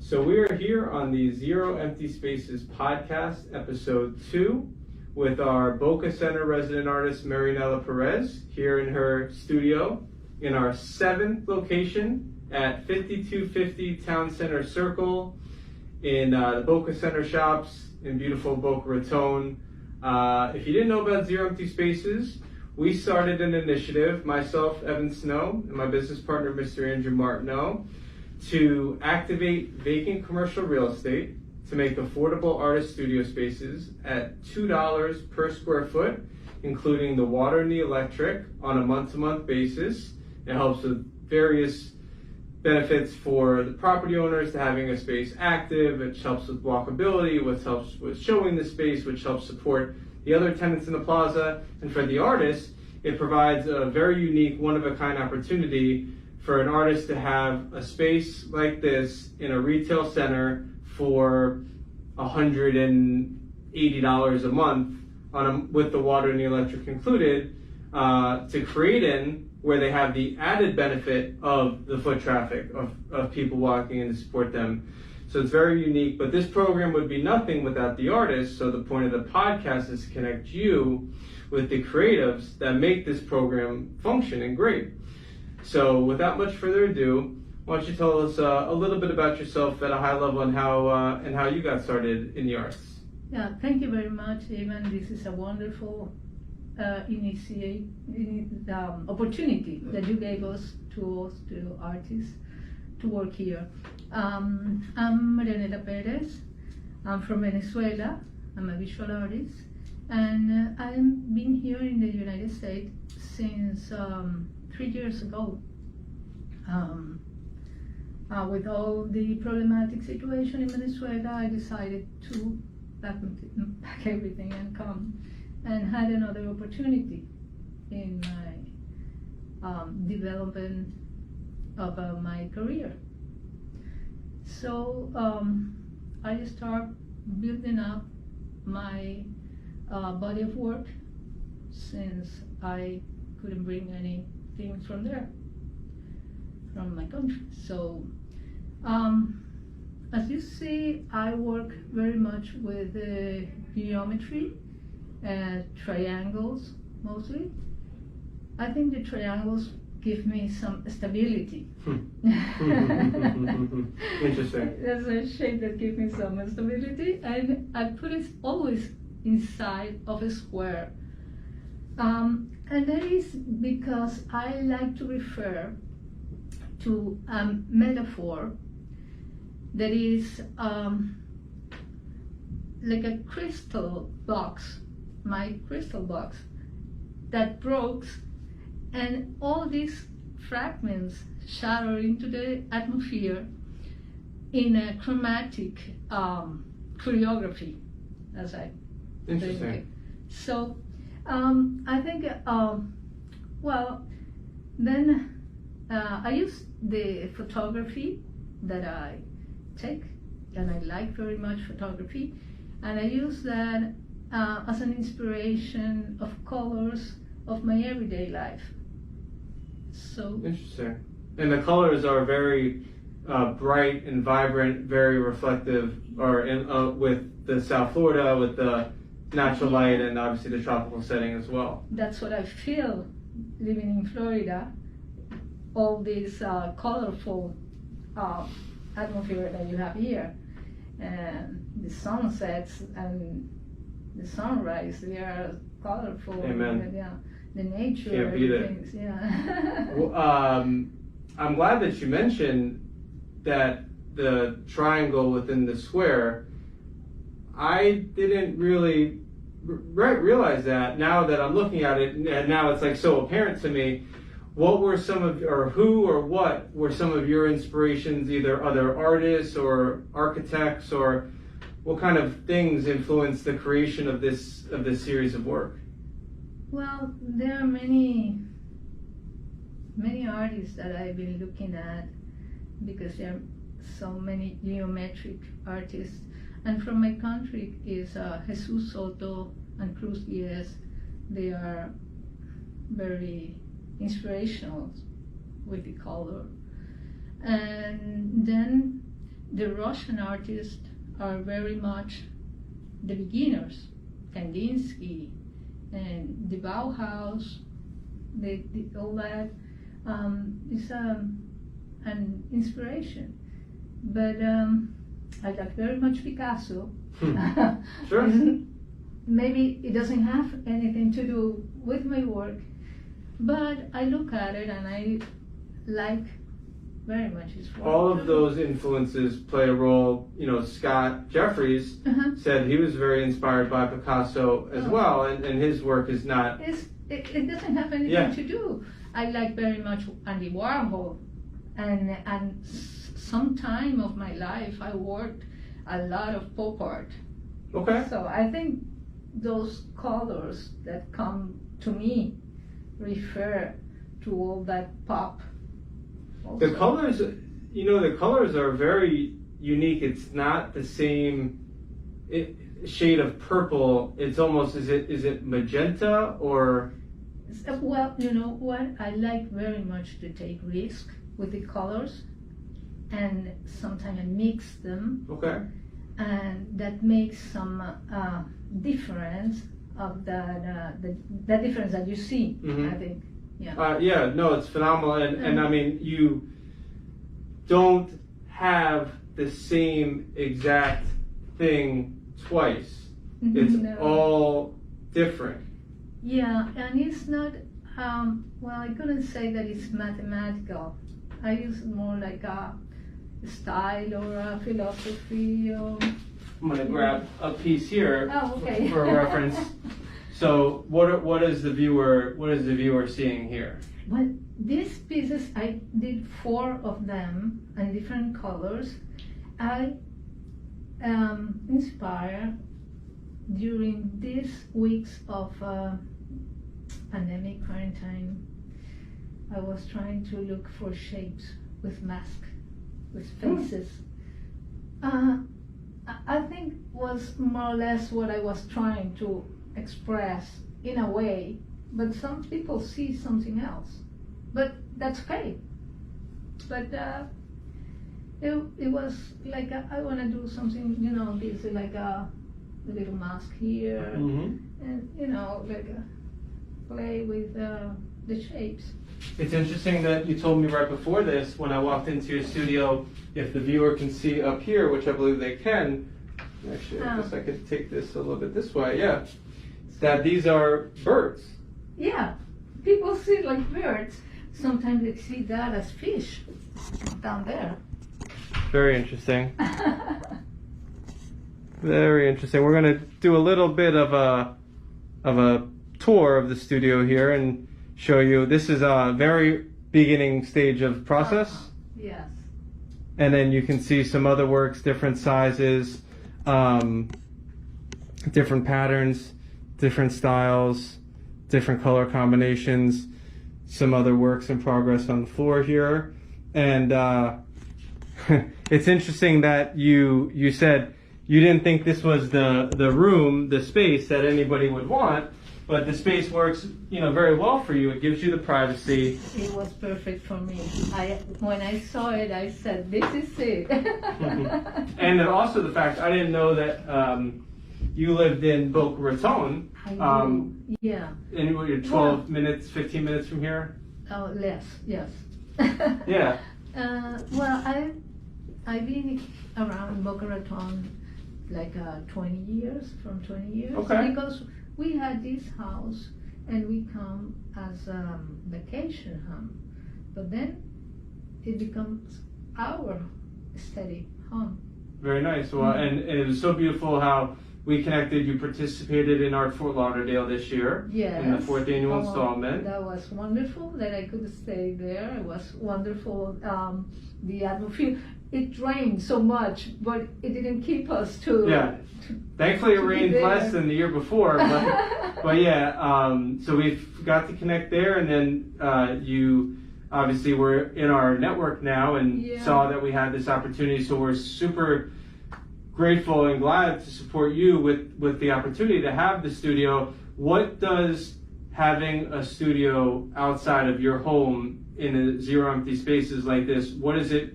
So we are here on the Zero Empty Spaces podcast, episode 2, with our Boca Center resident artist, Marianela Perez, here in her studio in our 7th location at 5250 Town Center Circle in the Boca Center shops in beautiful Boca Raton. If you didn't know about Zero Empty Spaces, we started an initiative, myself, Evan Snow, and my business partner, Mr. Andrew Martineau, to activate vacant commercial real estate to make affordable artist studio spaces at $2 per square foot, including the water and the electric on a month-to-month basis. It helps with various benefits for the property owners to having a space active, which helps with walkability, which helps with showing the space, which helps support the other tenants in the plaza. And for the artists, it provides a very unique, one-of-a-kind opportunity for an artist to have a space like this in a retail center for $180 a month with the water and the electric included, to create in where they have the added benefit of the foot traffic, of people walking in to support them. So it's very unique, but this program would be nothing without the artists. So the point of the podcast is to connect you with the creatives that make this program function and great. So without much further ado, why don't you tell us a little bit about yourself at a high level and how you got started in the arts? Yeah, thank you very much, Evan. This is a wonderful opportunity that you gave us to artists to work here. I'm Marianela Perez. I'm from Venezuela. I'm a visual artist, and I've been here in the United States since 3 years ago. With all the problematic situation in Venezuela, I decided to pack everything and come, and had another opportunity in my development of my career. So I start building up my body of work, since I couldn't bring anything from my country. So as you see, I work very much with geometry and triangles mostly. I think the triangles give me some stability. Interesting. There's a shape that gives me some stability, and I put it always inside of a square. And that is because I like to refer to a metaphor that is like a crystal box, my crystal box, that broke, and all these fragments shatter into the atmosphere in a chromatic choreography, as I Interesting. So I think, then I use the photography that I take, and I like very much photography, and I use that as an inspiration of colors of my everyday life. So interesting. And the colors are very bright and vibrant, very reflective, with the South Florida, with the natural light, and obviously the tropical setting as well. That's what I feel living in Florida. All these colorful atmosphere that you have here, and the sunsets and the sunrise, they are colorful. Amen. Yeah, the nature. Can't beat it. Things, yeah. Well, I'm glad that you mentioned that the triangle within the square. I didn't really realize that. Now that I'm looking at it, and now it's like so apparent to me. What were some of, or who or what were some of your inspirations, either other artists or architects, or what kind of things influenced the creation of this series of work? Well, there are many artists that I've been looking at, because there are so many geometric artists. And from my country is Jesus Soto and Cruz Diaz. They are very inspirational with the color. And then the Russian artists are very much the beginners, Kandinsky and the Bauhaus, all that is an inspiration. But I like very much Picasso. Sure. Maybe it doesn't have anything to do with my work, but I look at it and I like very much his work. All of those influences play a role. You know, Scott Jeffries said he was very inspired by Picasso as well, and his work is not. It doesn't have anything to do. I like very much Andy Warhol, and some time of my life I worked a lot of pop art. Okay. So I think those colors that come to me refer to all that pop. Also. The colors, the colors are very unique. It's not the same shade of purple. It's almost, is it magenta or? Well, you know what? I like very much to take risk with the colors, and sometimes I mix them. Okay. And that makes some difference of that difference that you see. I think. Yeah. No, it's phenomenal, and I mean, you don't have the same exact thing twice. It's all different. Yeah, and it's not. Well, I couldn't say that it's mathematical. I use more like a style or a philosophy. Or, I'm gonna grab a piece here for a reference. So what is the viewer seeing here? Well, these pieces, I did 4 of them in different colors. I inspired during these weeks of pandemic quarantine. I was trying to look for shapes with masks, with faces. I think was more or less what I was trying to express in a way, but some people see something else. But that's okay. But it was like I want to do something, this like a little mask here, and like play with the shapes. It's interesting that you told me right before this, when I walked into your studio, if the viewer can see up here, which I believe they can. Actually, I guess I could take this a little bit this way. Yeah, that these are birds. Yeah, people see it like birds. Sometimes they see that as fish down there. Very interesting. Very interesting. We're going to do a little bit of a tour of the studio here and show you. This is a very beginning stage of process. Yes. And then you can see some other works, different sizes, different patterns, different styles, different color combinations, some other works in progress on the floor here. And it's interesting that you said you didn't think this was the room, the space that anybody would want, but the space works, very well for you. It gives you the privacy. It was perfect for me. When I saw it, I said, "This is it." And also the fact I didn't know that you lived in Boca Raton. I do. Yeah. And you're 12 minutes, 15 minutes from here. Oh, less. Yes. Yeah. Well, I've been around Boca Raton like 20 years, Okay. Because we had this house and we come as a vacation home, but then it becomes our steady home. Very nice. Well, and it was so beautiful how we connected. You participated in Art Fort Lauderdale this year. Yes. In the 4th annual installment. That was wonderful that I could stay there. It was wonderful. The atmosphere. It rained so much, but it didn't keep us to. Yeah. Thankfully, it rained less than the year before, but yeah. So we got to connect there, and then you obviously were in our network now and saw that we had this opportunity. So we're super grateful and glad to support you with the opportunity to have the studio. What does having a studio outside of your home in a zero empty spaces like this, what does it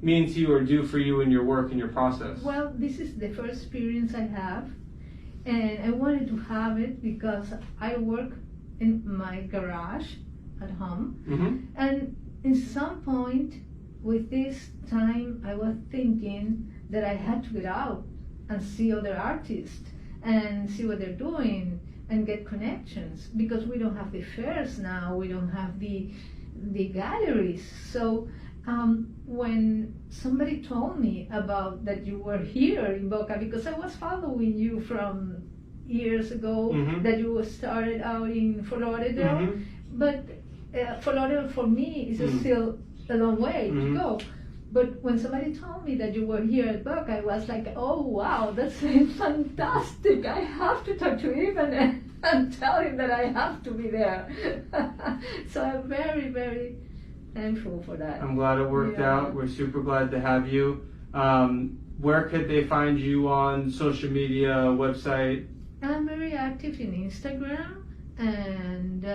mean to you or do for you in your work and your process? Well, this is the first experience I have, and I wanted to have it because I work in my garage at home, and in some point with this time I was thinking that I had to get out and see other artists and see what they're doing and get connections, because we don't have the fairs now, we don't have the galleries. So when somebody told me about that you were here in Boca, because I was following you from years ago, that you started out in Fort Lauderdale, but Fort Lauderdale for me is still a long way to go. But when somebody told me that you were here at Boca, I was like, oh wow, that's fantastic. I have to talk to him and tell him that I have to be there. So I'm very, very thankful for that. I'm glad it worked out. We're super glad to have you. Where could they find you on social media, website? I'm very active in Instagram, and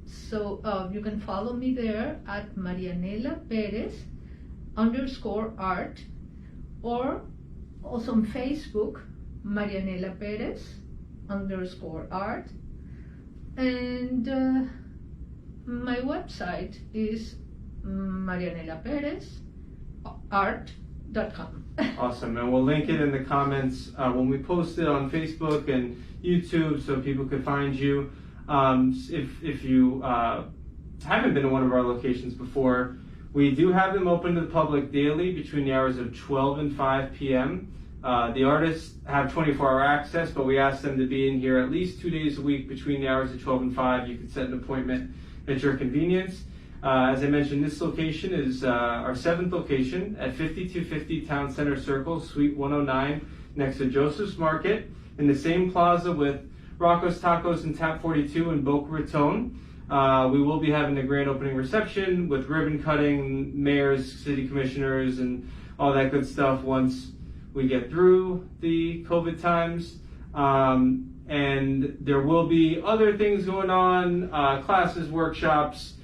so you can follow me there at Marianela Perez _art, or also on Facebook, Marianela Perez _art, and my website is marianelaperezart.com. Awesome, and we'll link it in the comments when we post it on Facebook and YouTube, so people can find you. If you haven't been to one of our locations before, we do have them open to the public daily between the hours of 12 and 5 p.m. The artists have 24-hour access, but we ask them to be in here at least 2 days a week between the hours of 12 and 5. You can set an appointment at your convenience. As I mentioned, this location is our 7th location at 5250 Town Center Circle, Suite 109, next to Joseph's Market, in the same plaza with Rocco's Tacos and Tap 42 in Boca Raton. We will be having a grand opening reception with ribbon cutting, mayors, city commissioners, and all that good stuff once we get through the COVID times. And there will be other things going on, classes, workshops,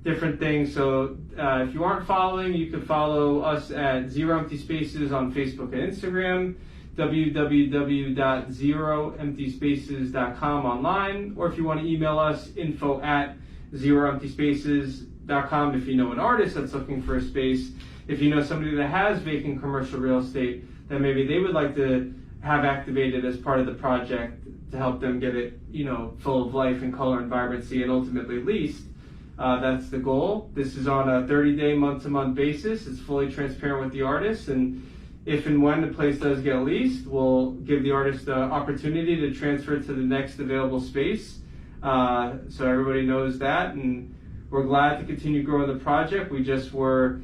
different things. So if you aren't following, you can follow us at Zero Empty Spaces on Facebook and Instagram, www.zeroemptyspaces.com online, or if you want to email us, info@zeroemptyspaces.com if you know an artist that's looking for a space. If you know somebody that has vacant commercial real estate that maybe they would like to have activated as part of the project to help them get it, full of life and color and vibrancy and ultimately leased, that's the goal. This is on a 30-day, month-to-month basis. It's fully transparent with the artist, and if and when the place does get leased, we'll give the artist the opportunity to transfer it to the next available space. So everybody knows that, and we're glad to continue growing the project. We just were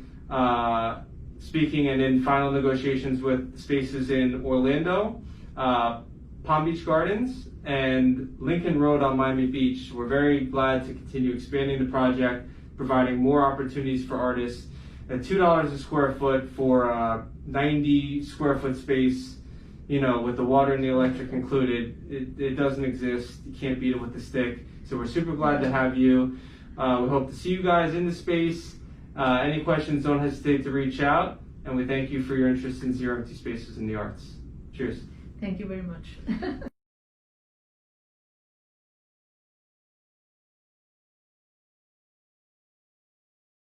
speaking and in final negotiations with spaces in Orlando, Palm Beach Gardens, and Lincoln Road on Miami Beach. We're very glad to continue expanding the project, providing more opportunities for artists. At $2 a square foot for 90 square foot space, with the water and the electric included, it doesn't exist. You can't beat it with a stick. So we're super glad to have you. We hope to see you guys in the space. Any questions, don't hesitate to reach out. And we thank you for your interest in Zero Empty Spaces in the arts. Cheers. Thank you very much.